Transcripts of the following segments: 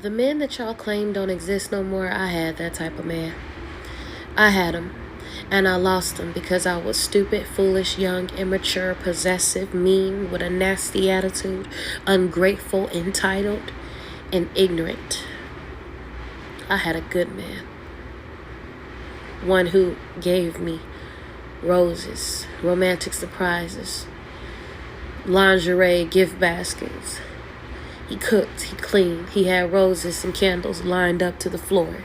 The men that y'all claim don't exist no more, I had that type of man. I had him. And I lost him because I was stupid, foolish, young, immature, possessive, mean, with a nasty attitude, ungrateful, entitled, and ignorant. I had a good man. One who gave me roses, romantic surprises, lingerie, gift baskets. He cooked, he cleaned, he had roses and candles lined up to the floor.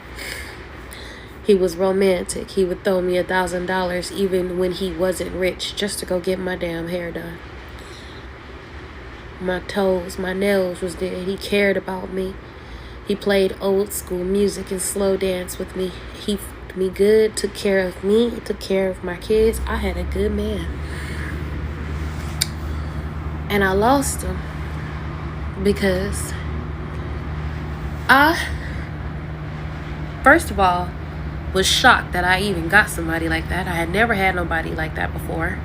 He was romantic. He would throw me $1,000 even when he wasn't rich just to go get my damn hair done. My toes, my nails was there. He cared about me. He played old school music and slow dance with me. He fucked me good, took care of me, took care of my kids. I had a good man. And I lost him because I, first of all, was shocked that I even got somebody like that. I had never had nobody like that before.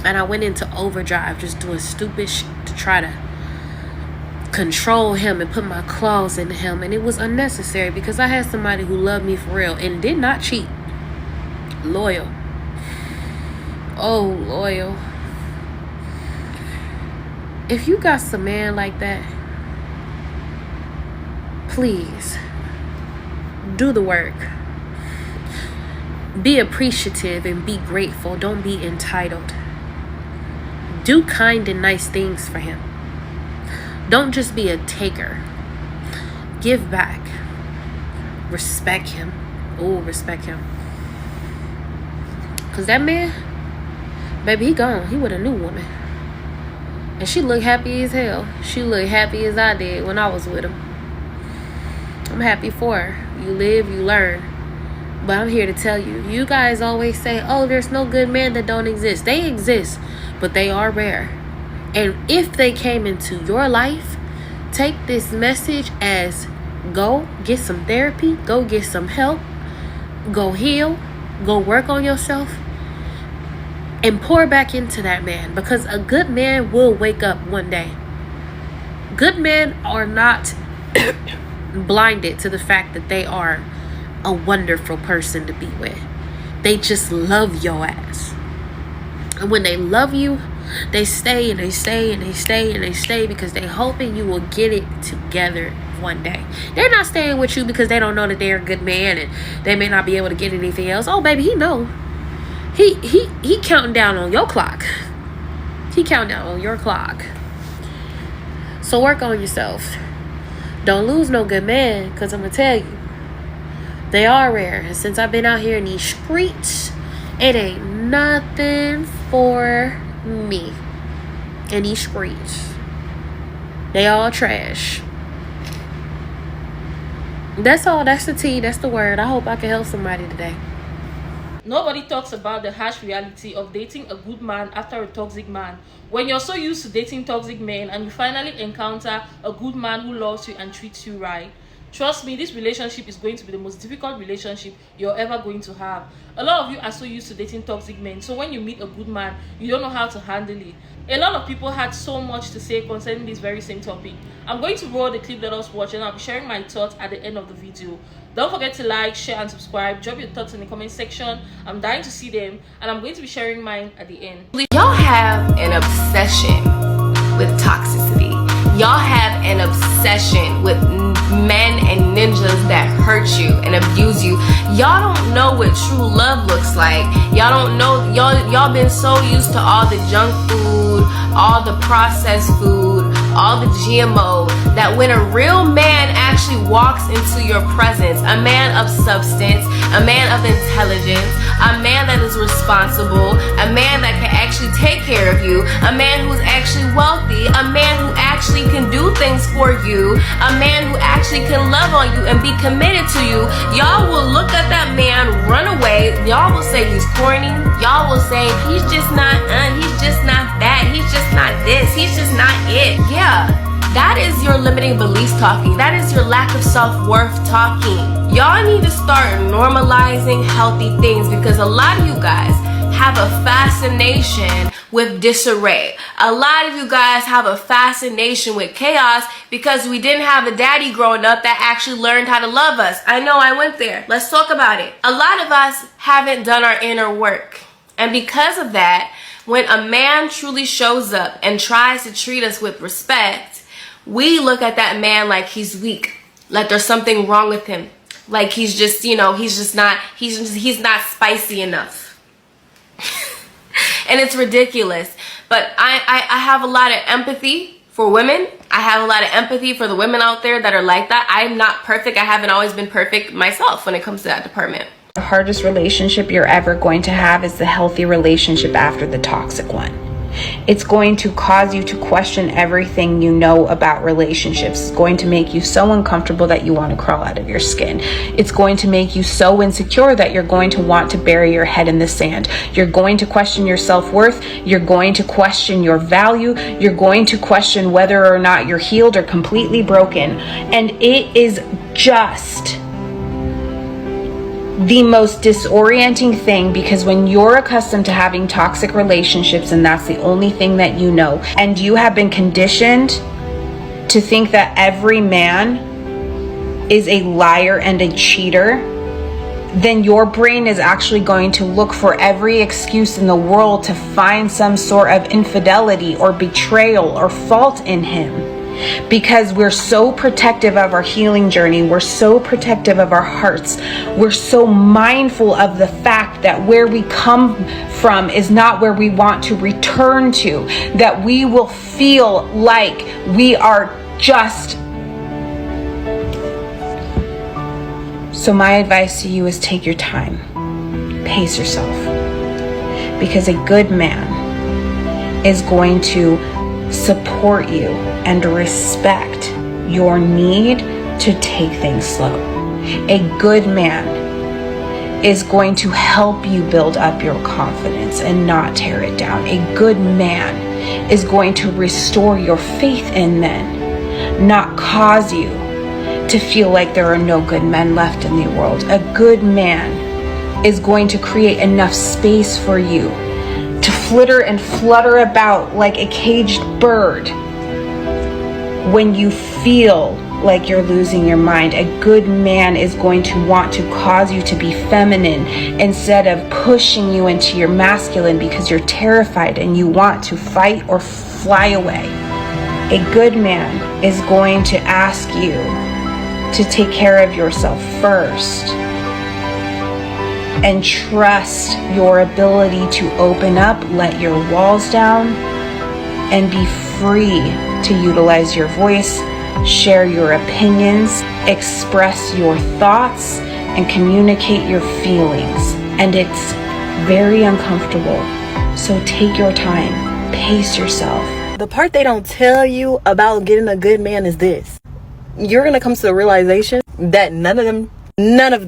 And I went into overdrive just doing stupid shit to try to control him and put my claws into him. And it was unnecessary because I had somebody who loved me for real and did not cheat. Loyal. Oh, loyal. If you got some man like that, please do the work. Be appreciative and be grateful. Don't be entitled. Do kind and nice things for him. Don't just be a taker. Give back. Respect him. Oh, respect him. Because that man, baby, he gone. He with a new woman. And she looked happy as hell. She looked happy as I did when I was with him. I'm happy for her. You live, you learn. But I'm here to tell you, you guys always say, oh, there's no good men that don't exist. They exist, but they are rare. And if they came into your life, take this message as go get some therapy, go get some help, go heal, go work on yourself, and pour back into that man, because a good man will wake up one day. Good men are not blinded to the fact that they are a wonderful person to be with. They just love your ass. And when they love you, they stay and they stay and they stay and they stay because they hoping you will get it together one day. They're not staying with you because they don't know that they're a good man and they may not be able to get anything else. Oh, baby, he know. He counting down on your clock. He counting down on your clock. So work on yourself. Don't lose no good man, because I'm going to tell you, they are rare. And since I've been out here in these streets, it ain't nothing for me in these streets. They all trash. That's all. That's the tea. That's the word. I hope I can help somebody today. Nobody talks about the harsh reality of dating a good man after a toxic man. When you're so used to dating toxic men and you finally encounter a good man who loves you and treats you right, trust me, this relationship is going to be the most difficult relationship you're ever going to have. A lot of you are so used to dating toxic men, so when you meet a good man, you don't know how to handle it. A lot of people had so much to say concerning this very same topic. I'm going to roll the clip, let us watch, and I'll be sharing my thoughts at the end of the video. Don't forget to like, share, and subscribe. Drop your thoughts in the comment section. I'm dying to see them, and I'm going to be sharing mine at the end. Y'all have an obsession with toxicity. Y'all have an obsession with men and ninjas that hurt you and abuse you. Y'all don't know what true love looks like. Y'all don't know. Y'all been so used to all the junk food, all the processed food, all the GMO, that when a real man actually walks into your presence, a man of substance, a man of intelligence, a man that is responsible, a man that can actually take care of you, a man who's actually wealthy, a man who actually can do things for you, a man who actually can love on you and be committed to you, y'all will look at that man, run away. Y'all will say he's corny. Y'all will say he's just not he's just not that, he's just not this, he's just not it. Yeah, that is your limiting beliefs talking. That is your lack of self-worth talking. Y'all need to start normalizing healthy things, because a lot of you guys have a fascination with disarray. A lot of you guys have a fascination with chaos because we didn't have a daddy growing up that actually learned how to love us. I know, I went there. Let's talk about it. A lot of us haven't done our inner work. And because of that, when a man truly shows up and tries to treat us with respect, we look at that man like he's weak, like there's something wrong with him, like he's just, you know, he's not spicy enough. And it's ridiculous. But I have a lot of empathy for women. I have a lot of empathy for the women out there that are like that. I'm not perfect. I haven't always been perfect myself when it comes to that department. The hardest relationship you're ever going to have is the healthy relationship after the toxic one. It's going to cause you to question everything you know about relationships. It's going to make you so uncomfortable that you want to crawl out of your skin. It's going to make you so insecure that you're going to want to bury your head in the sand. You're going to question your self-worth. You're going to question your value. You're going to question whether or not you're healed or completely broken. And it is just the most disorienting thing, because when you're accustomed to having toxic relationships and that's the only thing that you know, and you have been conditioned to think that every man is a liar and a cheater, then your brain is actually going to look for every excuse in the world to find some sort of infidelity or betrayal or fault in him. Because we're so protective of our healing journey, we're so protective of our hearts, we're so mindful of the fact that where we come from is not where we want to return to, that we will feel like we are just. So my advice to you is take your time, pace yourself, because a good man is going to support you and respect your need to take things slow. A good man is going to help you build up your confidence and not tear it down. A good man is going to restore your faith in men, not cause you to feel like there are no good men left in the world. A good man is going to create enough space for you to flitter and flutter about like a caged bird when you feel like you're losing your mind. A good man is going to want to cause you to be feminine instead of pushing you into your masculine because you're terrified and you want to fight or fly away. A good man is going to ask you to take care of yourself first and trust your ability to open up, let your walls down, and be free to utilize your voice, share your opinions, express your thoughts, and communicate your feelings. And it's very uncomfortable. So take your time, pace yourself. The part they don't tell you about getting a good man is this. You're going to come to the realization that none of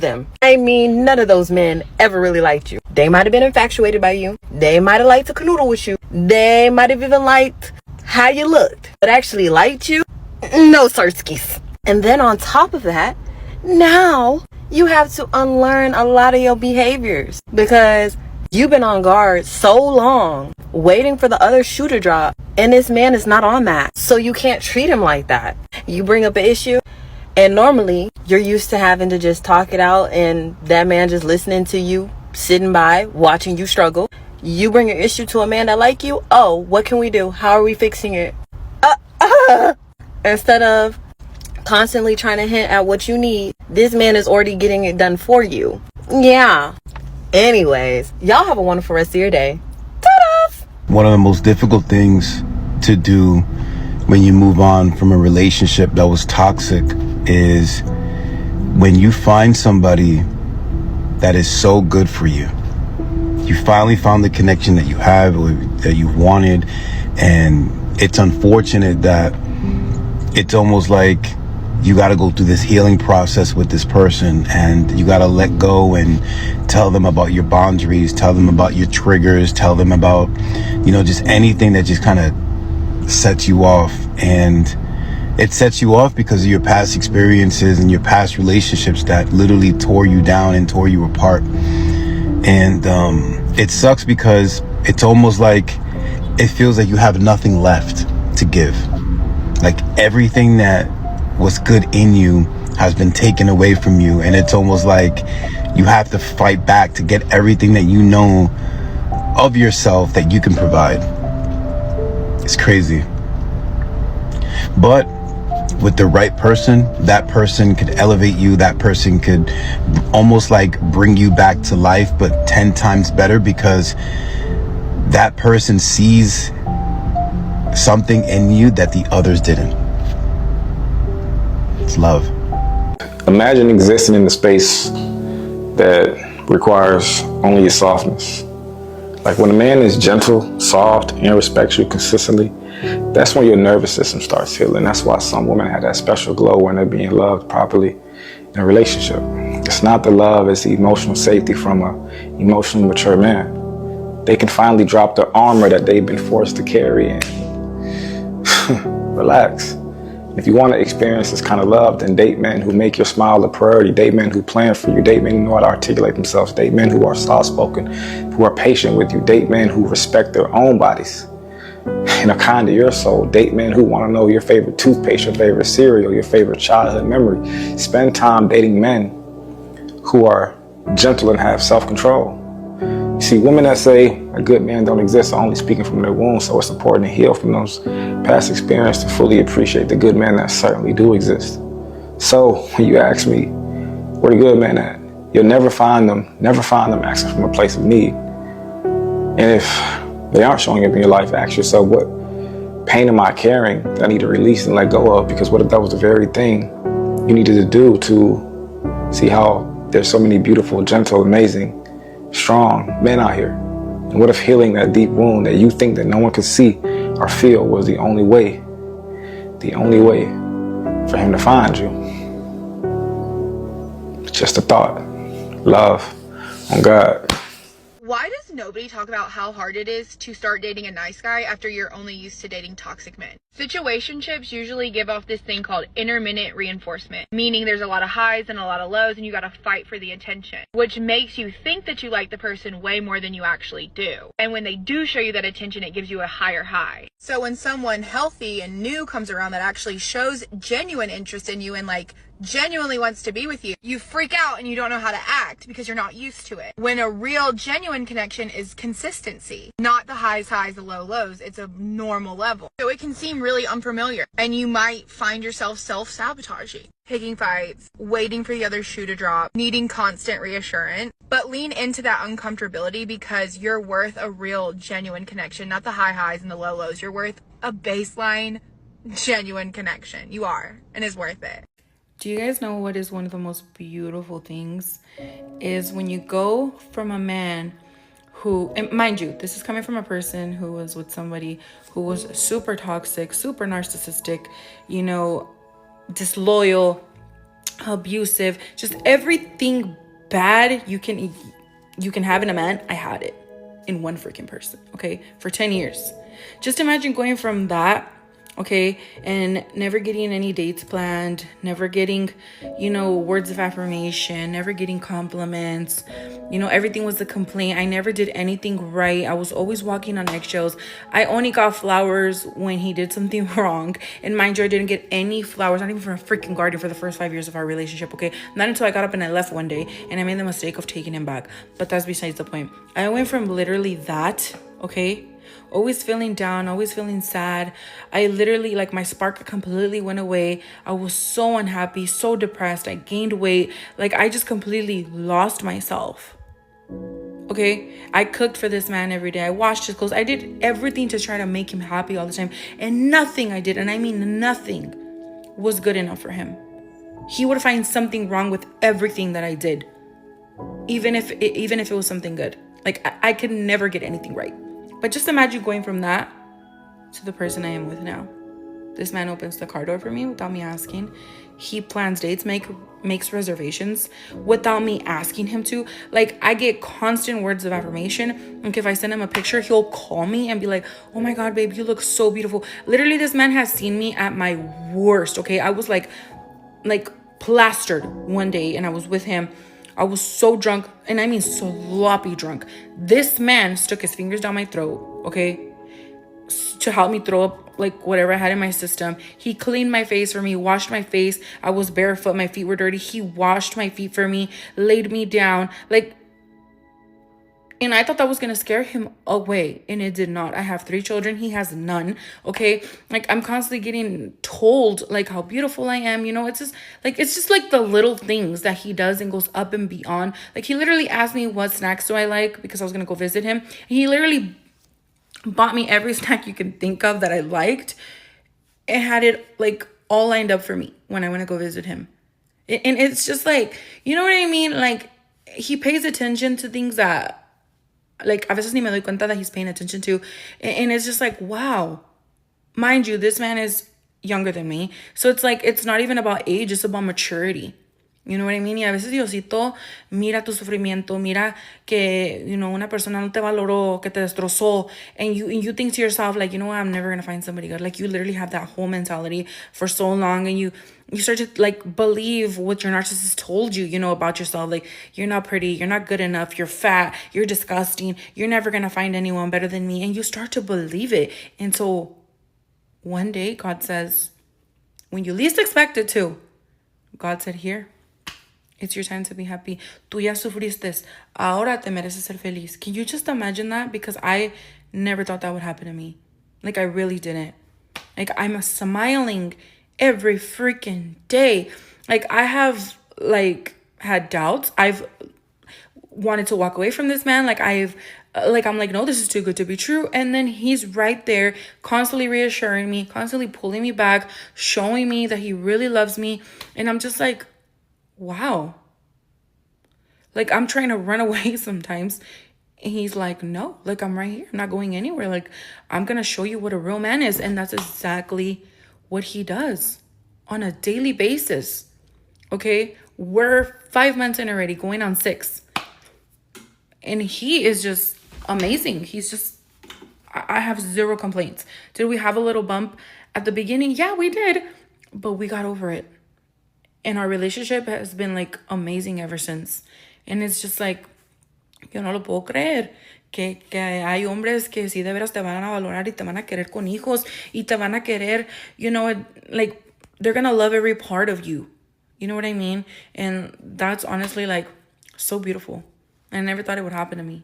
them, I mean none of those men ever really liked you. They might have been infatuated by you. They might have liked to canoodle with you. They might have even liked how you looked. But actually liked you? No, sirskis. And then on top of that, now you have to unlearn a lot of your behaviors because you've been on guard so long waiting for the other shoe to drop, and this man is not on that. So you can't treat him like that. You bring up an issue, and normally you're used to having to just talk it out and that man just listening to you, sitting by, watching you struggle. You bring an issue to a man that like you. Oh, what can we do? How are we fixing it? Instead of constantly trying to hint at what you need, this man is already getting it done for you. Yeah. Anyways, y'all have a wonderful rest of your day. Ta-da! One of the most difficult things to do when you move on from a relationship that was toxic is when you find somebody that is so good for you. You finally found the connection that you have or that you wanted, and it's unfortunate that it's almost like you got to go through this healing process with this person, and you got to let go and tell them about your boundaries, tell them about your triggers, tell them about, just anything that just kind of sets you off. And it sets you off because of your past experiences and your past relationships that literally tore you down and tore you apart. And it sucks because it's almost like it feels like you have nothing left to give. Like everything that was good in you has been taken away from you, and it's almost like you have to fight back to get everything that you know of yourself that you can provide. It's crazy. But with the right person, that person could elevate you. That person could almost like bring you back to life, but 10 times better, because that person sees something in you that the others didn't. It's love. Imagine existing in a space that requires only your softness. Like when a man is gentle, soft, and respects you consistently, that's when your nervous system starts healing. That's why some women have that special glow when they're being loved properly in a relationship. It's not the love, it's the emotional safety from an emotionally mature man. They can finally drop the armor that they've been forced to carry and relax. If you want to experience this kind of love, then date men who make your smile a priority, date men who plan for you, date men who know how to articulate themselves, date men who are soft-spoken, who are patient with you, date men who respect their own bodies and are kind to your soul, date men who want to know your favorite toothpaste, your favorite cereal, your favorite childhood memory. Spend time dating men who are gentle and have self-control. You see, women that say a good man don't exist are only speaking from their wounds, so it's important to heal from those past experiences to fully appreciate the good men that certainly do exist. So when you ask me, where the good men at? You'll never find them asking from a place of need. And if they aren't showing up in your life, ask yourself, what pain am I carrying that I need to release and let go of? Because what if that was the very thing you needed to do to see how there's so many beautiful, gentle, amazing, strong men out here? And what if healing that deep wound that you think that no one could see or feel was the only way for him to find you? It's just a thought. Love on God. Why does nobody talk about how hard it is to start dating a nice guy after you're only used to dating toxic men? Situationships usually give off this thing called intermittent reinforcement, meaning there's a lot of highs and a lot of lows and you gotta fight for the attention, which makes you think that you like the person way more than you actually do. And when they do show you that attention, it gives you a higher high. So when someone healthy and new comes around that actually shows genuine interest in you and like genuinely wants to be with you, you freak out and you don't know how to act because you're not used to it. When a real genuine connection is consistency, not the highs, the lows, it's a normal level. So it can seem really unfamiliar and you might find yourself self-sabotaging, picking fights, waiting for the other shoe to drop, needing constant reassurance. But lean into that uncomfortability because you're worth a real genuine connection, not the highs and the lows. You're worth a baseline genuine connection. You are, and it's worth it. Do you guys know what is one of the most beautiful things is when you go from a man who, and mind you, this is coming from a person who was with somebody who was super toxic, super narcissistic, you know, disloyal, abusive, just everything bad you can have in a man. I had it in one freaking person, okay, for 10 years. Just imagine going from that, okay, and never getting any dates planned, never getting, you know, words of affirmation, never getting compliments, you know, everything was a complaint. I never did anything right. I was always walking on eggshells. I only got flowers when he did something wrong, and mind you, I didn't get any flowers, not even from a freaking garden, for the first 5 years of our relationship, okay? Not until I got up and I left one day and I made the mistake of taking him back, but that's besides the point. I went from literally that, okay, always feeling down, always feeling sad. I literally, like, my spark completely went away. I was so unhappy, so depressed. I gained weight. Like, I just completely lost myself. Okay, I cooked for this man every day. I washed his clothes. I did everything to try to make him happy all the time. And nothing I did, and I mean nothing, was good enough for him. He would find something wrong with everything that I did. Even if it was something good. Like, I could never get anything right. But just imagine going from that to the person I am with now. This man opens the car door for me without me asking. He plans dates, makes reservations without me asking him to. Like, I get constant words of affirmation. Like, if I send him a picture, he'll call me and be like, oh my God, babe, you look so beautiful. Literally, this man has seen me at my worst, okay? I was like plastered one day and I was with him. I was so drunk, and I mean sloppy drunk. This man stuck his fingers down my throat, okay, to help me throw up like whatever I had in my system. He cleaned my face for me, washed my face. I was barefoot, my feet were dirty. He washed my feet for me, laid me down, like, and I thought that was gonna scare him away, and it did not. I have 3 children, he has none, okay? Like, I'm constantly getting told like how beautiful I am, you know. It's just like the little things that he does and goes up and beyond. Like, he literally asked me what snacks do I like because I was gonna go visit him. And he literally bought me every snack you can think of that I liked and had it like all lined up for me when I went to go visit him. And it's just like, you know what I mean? Like, he pays attention to things that, like, a veces ni me doy cuenta that he's paying attention to. And it's just like, wow. Mind you, this man is younger than me. So it's like, it's not even about age, it's about maturity. You know what I mean? Y a veces Diosito mira tu sufrimiento, mira que, you know, una persona no te valoró, que te destrozó, and you think to yourself, like, you know what, I'm never gonna find somebody good. Like, you literally have that whole mentality for so long, and you start to, like, believe what your narcissist told you, you know, about yourself. Like, you're not pretty, you're not good enough, you're fat, you're disgusting, you're never gonna find anyone better than me, and you start to believe it. And so one day, God says, when you least expect it to, God said, here, it's your time to be happy. Tú ya sufriste. Ahora te mereces ser feliz. Can you just imagine that? Because I never thought that would happen to me. Like, I really didn't. Like, I'm smiling every freaking day. Like, I have, like, had doubts. I've wanted to walk away from this man. Like, I'm like, no, this is too good to be true. And then he's right there, constantly reassuring me, constantly pulling me back, showing me that he really loves me. And I'm just like, wow. Like, I'm trying to run away sometimes, and he's like, no, like, I'm right here, I'm not going anywhere. Like, I'm gonna show you what a real man is. And that's exactly what he does on a daily basis. Okay, we're 5 months in already, going on 6, and he is just amazing. He's just, I have 0 complaints. Did we have a little bump at the beginning? Yeah, we did, but we got over it. And our relationship has been, like, amazing ever since. And it's just like, yo no lo puedo creer. Que hay hombres que sí de veras te van a valorar y te van a querer con hijos. Y te van a querer, you know, like, they're gonna love every part of you. You know what I mean? And that's honestly, like, so beautiful. I never thought it would happen to me.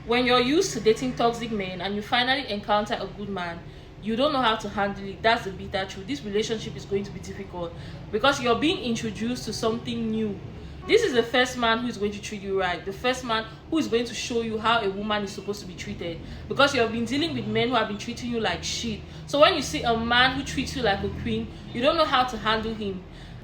When you're used to dating toxic men and you finally encounter a good man, you don't know how to handle it. That's the bitter truth. This relationship is going to be difficult because you're being introduced to something new. This is the first man who is going to treat you right. The first man who is going to show you how a woman is supposed to be treated. Because you have been dealing with men who have been treating you like shit. So when you see a man who treats you like a queen, you don't know how to handle him.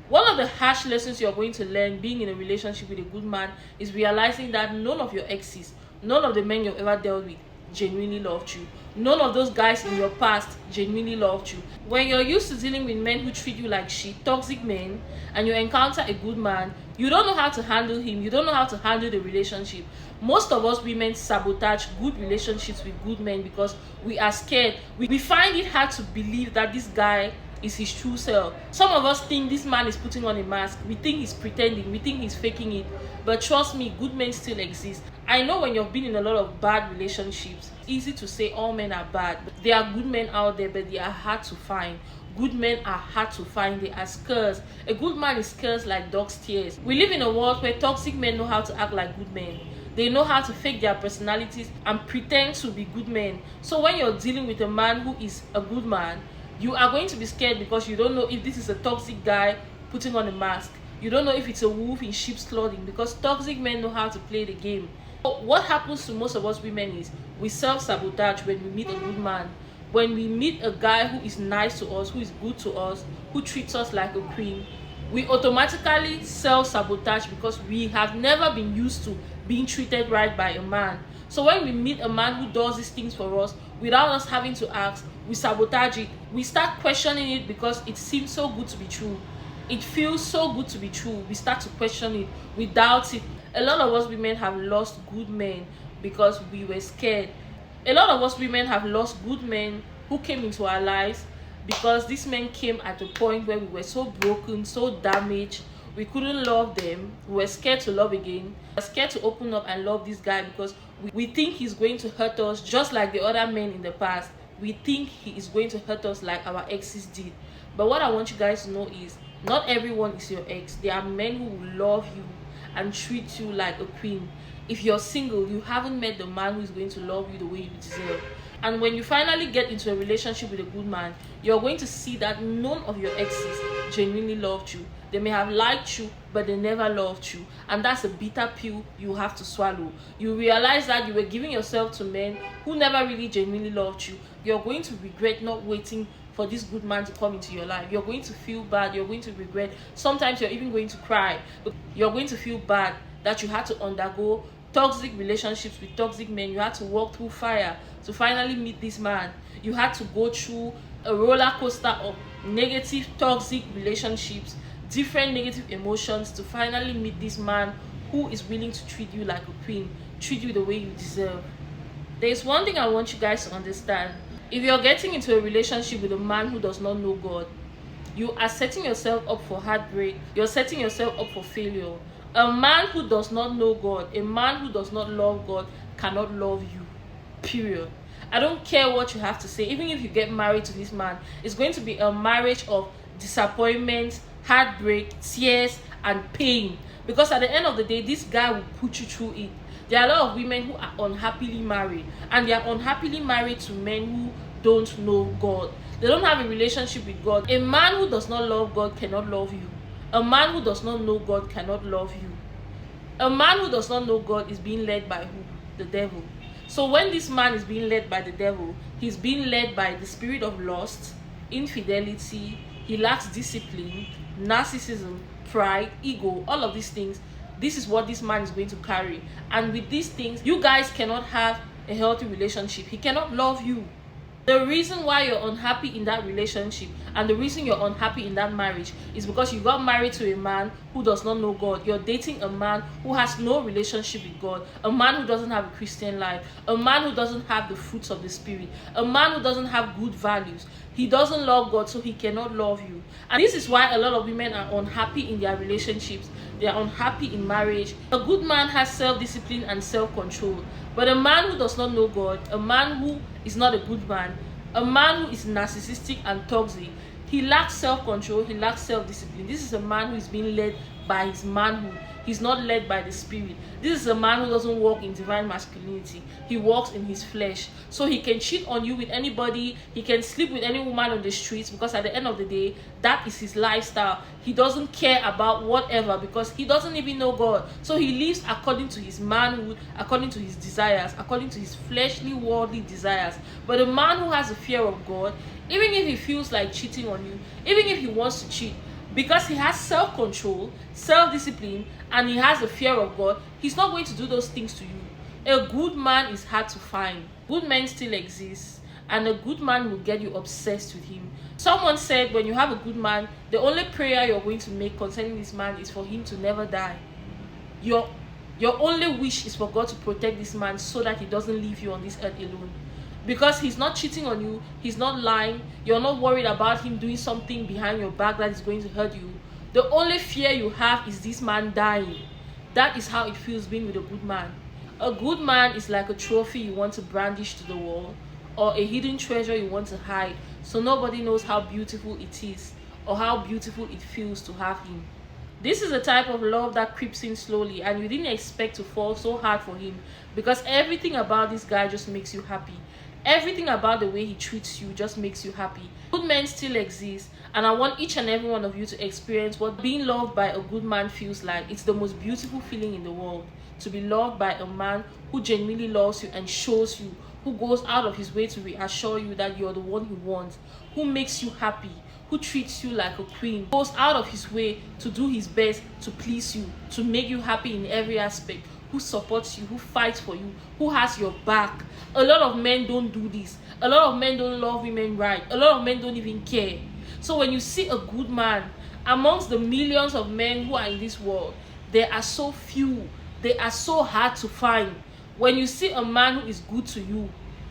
One of the harsh lessons you're going to learn being in a relationship with a good man is realizing that none of your exes, none of the men you've ever dealt with genuinely loved you. None of those guys in your past genuinely loved you. When you're used to dealing with men who treat you like shit, toxic men, and you encounter a good man, you don't know how to handle him. You don't know how to handle the relationship. Most of us women sabotage good relationships with good men because we are scared. We find it hard to believe that this guy is his true self. Some of us think this man is putting on a mask. We think he's pretending. We think he's faking it. But trust me, good men still exist. I know when you've been in a lot of bad relationships, it's easy to say all men are bad. There are good men out there, but they are hard to find. Good men are hard to find. They are scarce. A good man is scarce like dog's tears. We live in a world where toxic men know how to act like good men. They know how to fake their personalities and pretend to be good men. So when you're dealing with a man who is a good man, you are going to be scared because you don't know if this is a toxic guy putting on a mask. You don't know if it's a wolf in sheep's clothing because toxic men know how to play the game. So what happens to most of us women is we self-sabotage when we meet a good man. When we meet a guy who is nice to us, who is good to us, who treats us like a queen, we automatically self-sabotage because we have never been used to being treated right by a man. So when we meet a man who does these things for us without us having to ask, we sabotage it. We start questioning it because it seems so good to be true. It feels so good to be true. We start to question it. We doubt it. A lot of us women have lost good men because we were scared. A lot of us women have lost good men who came into our lives because these men came at a point where we were so broken, so damaged. we couldn't love them, we were scared to love again, we were scared to open up and love this guy because we think he's going to hurt us just like the other men in the past. We think he is going to hurt us like our exes did. But what I want you guys to know is not everyone is your ex. There are men who will love you and treat you like a queen. If you're single, you haven't met the man who is going to love you the way you deserve. And when you finally get into a relationship with a good man, you're going to see that none of your exes genuinely loved you. They may have liked you, but they never loved you. And that's a bitter pill you have to swallow. You realize that you were giving yourself to men who never really genuinely loved you. You're going to regret not waiting for this good man to come into your life. You're going to feel bad. You're going to regret. Sometimes you're even going to cry. You're going to feel bad that you had to undergo toxic relationships with toxic men. You had to walk through fire to finally meet this man. You had to go through a roller coaster of negative toxic relationships, different negative emotions to finally meet this man who is willing to treat you like a queen, treat you the way you deserve. There's one thing I want you guys to understand. If you're getting into a relationship with a man who does not know God, you are setting yourself up for heartbreak. You're setting yourself up for failure. A man who does not know God, a man who does not love God, cannot love you. Period. I don't care what you have to say. Even if you get married to this man, it's going to be a marriage of disappointment, heartbreak, tears, and pain. Because at the end of the day, this guy will put you through it. There are a lot of women who are unhappily married, and they are unhappily married to men who don't know God. They don't have a relationship with God. A man who does not love God cannot love you. A man who does not know God cannot love you. A man who does not know God is being led by who? The devil. So when this man is being led by the devil, he's being led by the spirit of lust, infidelity, he lacks discipline, narcissism, pride, ego, all of these things. This is what this man is going to carry. And with these things, you guys cannot have a healthy relationship. He cannot love you. The reason why you're unhappy in that relationship and the reason you're unhappy in that marriage is because you got married to a man who does not know God. You're dating a man who has no relationship with God, a man who doesn't have a Christian life, a man who doesn't have the fruits of the Spirit, a man who doesn't have good values. He doesn't love God, so he cannot love you. And this is why a lot of women are unhappy in their relationships. They are unhappy in marriage. A good man has self-discipline and self-control. But a man who does not know God, a man who is not a good man, a man who is narcissistic and toxic, he lacks self-control, he lacks self-discipline. This is a man who is being led by his manhood. He's not led by the Spirit. This is a man who doesn't walk in divine masculinity. He walks in his flesh. So he can cheat on you with anybody. He can sleep with any woman on the streets because at the end of the day, that is his lifestyle. He doesn't care about whatever because he doesn't even know God. So he lives according to his manhood, according to his desires, according to his fleshly, worldly desires. But a man who has a fear of God, even if he feels like cheating on you, even if he wants to cheat, because he has self-control, self-discipline, and he has a fear of God, he's not going to do those things to you. A good man is hard to find. Good men still exist, and a good man will get you obsessed with him. Someone said when you have a good man, the only prayer you're going to make concerning this man is for him to never die. Your only wish is for God to protect this man so that he doesn't leave you on this earth alone. Because he's not cheating on you, he's not lying, you're not worried about him doing something behind your back that is going to hurt you. The only fear you have is this man dying. That is how it feels being with a good man. A good man is like a trophy you want to brandish to the wall, or a hidden treasure you want to hide so nobody knows how beautiful it is or how beautiful it feels to have him. This is a type of love that creeps in slowly and you didn't expect to fall so hard for him because everything about this guy just makes you happy. Everything about the way he treats you just makes you happy. Good men still exist, and I want each and every one of you to experience what being loved by a good man feels like. It's the most beautiful feeling in the world, to be loved by a man who genuinely loves you and shows you, who goes out of his way to reassure you that you're the one he wants, who makes you happy, who treats you like a queen, goes out of his way to do his best to please you, to make you happy in every aspect, who supports you, who fights for you, who has your back. A lot of men don't do this. A lot of men don't love women right. A lot of men don't even care. So when you see a good man amongst the millions of men who are in this world, there are so few. They are so hard to find. When you see a man who is good to you,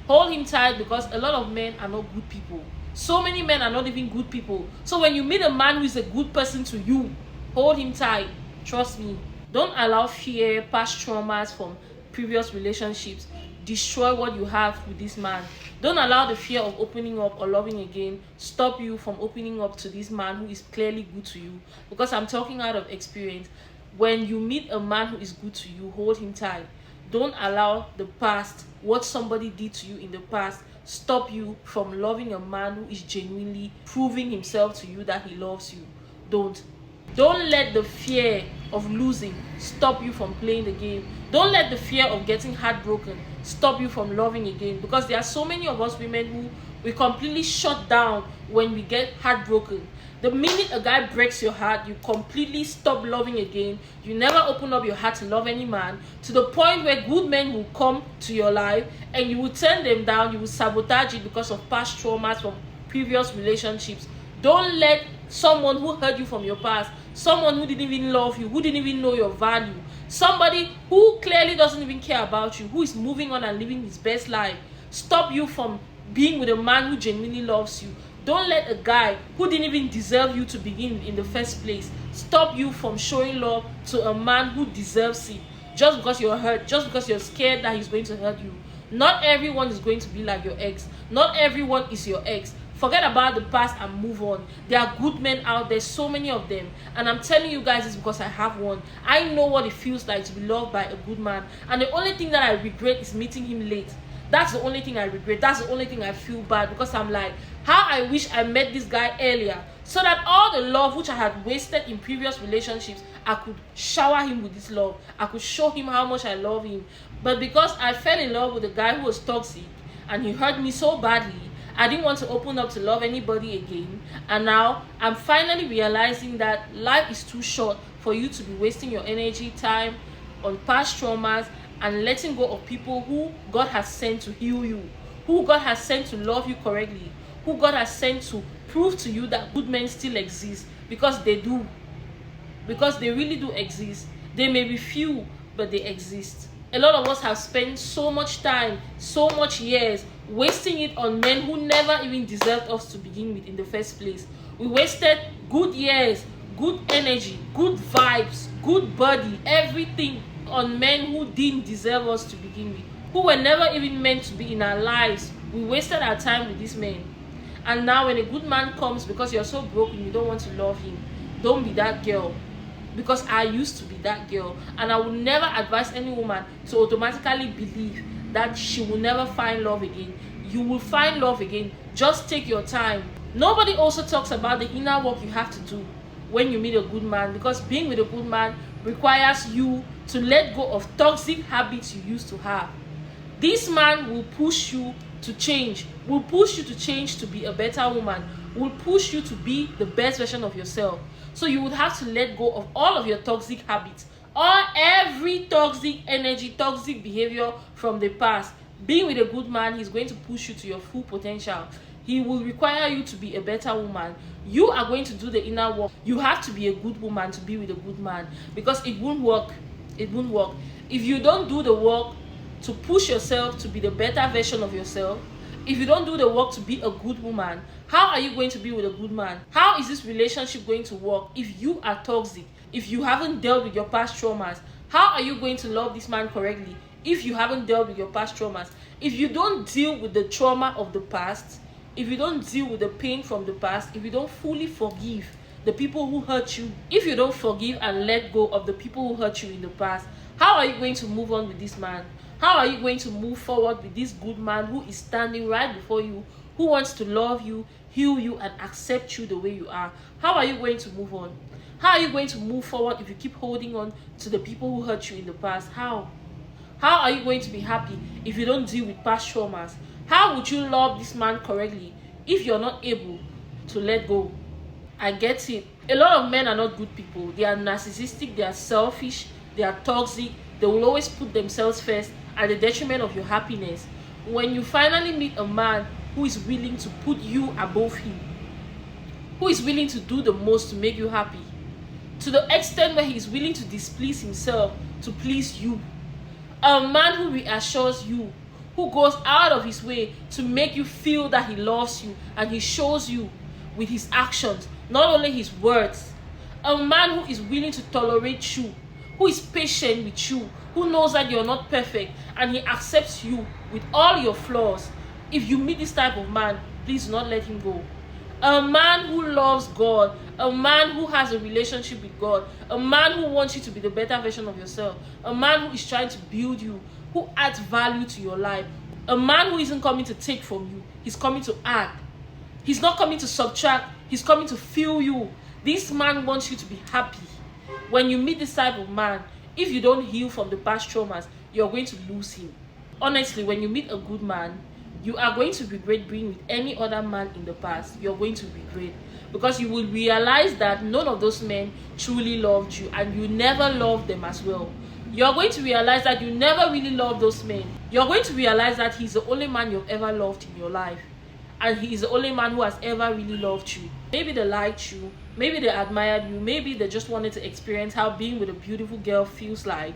hold him tight because a lot of men are not good people. So many men are not even good people. So when you meet a man who is a good person to you, Hold him tight. Trust me. Don't allow fear, past traumas from previous relationships destroy what you have with this man. Don't allow the fear of opening up or loving again stop you from opening up to this man who is clearly good to you. Because I'm talking out of experience. When you meet a man who is good to you, hold him tight. Don't allow the past, what somebody did to you in the past, stop you from loving a man who is genuinely proving himself to you that he loves you. Don't let the fear of losing stop you from playing the game. Don't let the fear of getting heartbroken stop you from loving again, because there are so many of us women who we completely shut down when we get heartbroken. The minute a guy breaks your heart, you completely stop loving again. You never open up your heart to love any man, to the point where good men will come to your life and you will turn them down. You will sabotage it because of past traumas from previous relationships. Don't let someone who hurt you from your past, someone who didn't even love you, who didn't even know your value, somebody who clearly doesn't even care about you, who is moving on and living his best life, stop you from being with a man who genuinely loves you. Don't let a guy who didn't even deserve you to begin in the first place stop you from showing love to a man who deserves it, just because you're hurt, just because you're scared that he's going to hurt you. Not everyone is going to be like your ex. Not everyone is your ex. Forget about the past and move on. There are good men out there, so many of them. And I'm telling you guys this because I have one. I know what it feels like to be loved by a good man. And the only thing that I regret is meeting him late. That's the only thing I regret. That's the only thing I feel bad, because I'm like, how I wish I met this guy earlier, so that all the love which I had wasted in previous relationships, I could shower him with this love. I could show him how much I love him. But because I fell in love with a guy who was toxic and he hurt me so badly, I didn't want to open up to love anybody again. And now I'm finally realizing that life is too short for you to be wasting your energy, time on past traumas and letting go of people who God has sent to heal you, who God has sent to love you correctly, who God has sent to prove to you that good men still exist, because they do. Because they really do exist. They may be few, but they exist. A lot of us have spent so much time, so much years, wasting it on men who never even deserved us to begin with in the first place. We wasted good years, good energy, good vibes, good body, everything on men who didn't deserve us to begin with, who were never even meant to be in our lives. We wasted our time with these men. And now when a good man comes, because you're so broken, you don't want to love him, don't be that girl. Because I used to be that girl, and I would never advise any woman to automatically believe that she will never find love again. You will find love again. Just take your time. Nobody also talks about the inner work you have to do when you meet a good man, because being with a good man requires you to let go of toxic habits you used to have. This man will push you to change, will push you to change to be a better woman, will push you to be the best version of yourself. So you would have to let go of all of your toxic habits, every toxic energy, toxic behavior from the past. Being with a good man, he's going to push you to your full potential. He will require you to be a better woman. You are going to do the inner work. You have to be a good woman to be with a good man, because it won't work. It won't work. If you don't do the work to push yourself to be the better version of yourself, if you don't do the work to be a good woman, how are you going to be with a good man? How is this relationship going to work if you are toxic? If you haven't dealt with your past traumas, how are you going to love this man correctly if you haven't dealt with your past traumas? If you don't deal with the trauma of the past, if you don't deal with the pain from the past, if you don't fully forgive the people who hurt you, if you don't forgive and let go of the people who hurt you in the past, how are you going to move on with this man? How are you going to move forward with this good man who is standing right before you, who wants to love you, heal you, and accept you the way you are? How are you going to move on? How are you going to move forward if you keep holding on to the people who hurt you in the past? How? How are you going to be happy if you don't deal with past traumas? How would you love this man correctly if you're not able to let go? I get it. A lot of men are not good people. They are narcissistic, they are selfish, they are toxic. They will always put themselves first at the detriment of your happiness. When you finally meet a man who is willing to put you above him, who is willing to do the most to make you happy, to the extent where he is willing to displease himself to please you, a man who reassures you, who goes out of his way to make you feel that he loves you, and he shows you with his actions, not only his words, A man who is willing to tolerate you, who is patient with you, who knows that you're not perfect, and he accepts you with all your flaws. If you meet this type of man, please do not let him go. A man who loves God, a man who has a relationship with God, a man who wants you to be the better version of yourself, a man who is trying to build you, who adds value to your life, a man who isn't coming to take from you, he's coming to add. He's not coming to subtract, he's coming to fill you. This man wants you to be happy. When you meet this type of man, if you don't heal from the past traumas, you're going to lose him. Honestly, when you meet a good man, you are going to regret being with any other man in the past. You're going to regret, because you will realize that none of those men truly loved you, and you never loved them as well. You're going to realize that you never really loved those men. You're going to realize that he's the only man you've ever loved in your life, and he is the only man who has ever really loved you. Maybe they liked you, maybe they admired you, maybe they just wanted to experience how being with a beautiful girl feels like.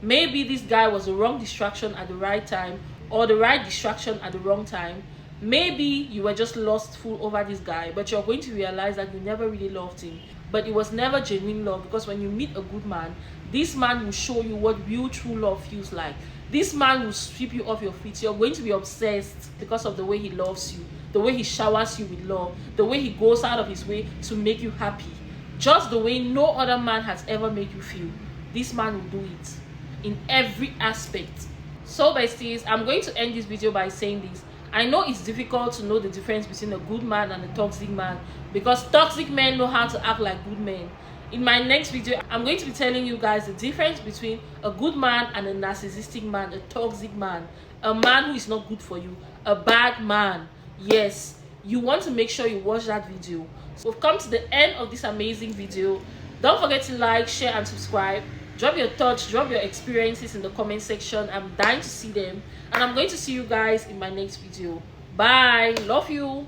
Maybe this guy was the wrong distraction at the right time, or the right distraction at the wrong time. Maybe you were just lustful over this guy, but you're going to realize that you never really loved him. But it was never genuine love, because when you meet a good man, this man will show you what real true love feels like. This man will sweep you off your feet. You're going to be obsessed because of the way he loves you, the way he showers you with love, the way he goes out of his way to make you happy, just the way no other man has ever made you feel. This man will do it in every aspect. So besties, I'm going to end this video by saying this. I know it's difficult to know the difference between a good man and a toxic man, because toxic men know how to act like good men. In my next video, I'm going to be telling you guys the difference between a good man and a narcissistic man, a toxic man, a man who is not good for you, a bad man. Yes, you want to make sure you watch that video. So we've come to the end of this amazing video. Don't forget to like, share, and subscribe. Drop your thoughts, drop your experiences in the comment section. I'm dying to see them. And I'm going to see you guys in my next video. Bye. Love you.